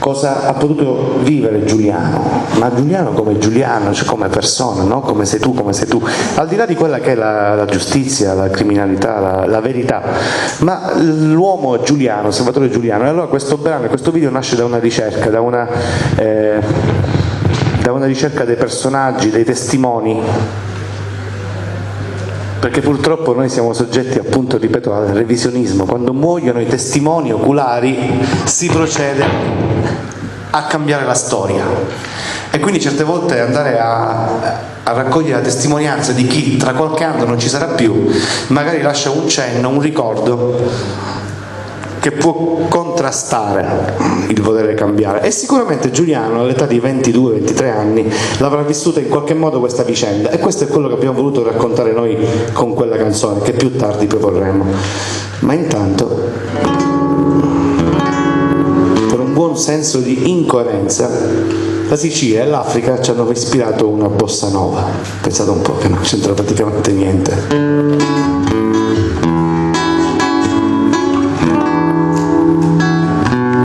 cosa ha potuto vivere Giuliano, ma Giuliano come Giuliano, cioè come persona, no? Come sei tu, al di là di quella che è la giustizia, la criminalità, la verità, ma l'uomo Giuliano, Salvatore Giuliano. E allora questo brano, questo video nasce da una ricerca, da una ricerca dei personaggi, dei testimoni, perché purtroppo noi siamo soggetti, appunto, ripeto, al revisionismo. Quando muoiono i testimoni oculari si procede a cambiare la storia, e quindi certe volte andare a raccogliere la testimonianza di chi tra qualche anno non ci sarà più magari lascia un cenno, un ricordo che può contrastare il voler cambiare. E sicuramente Giuliano all'età di 22-23 anni l'avrà vissuta in qualche modo questa vicenda, e questo è quello che abbiamo voluto raccontare noi con quella canzone che più tardi proporremo. Ma intanto, per un buon senso di incoerenza, la Sicilia e l'Africa ci hanno ispirato una bossa nova. Pensate un po', che non c'entra praticamente niente.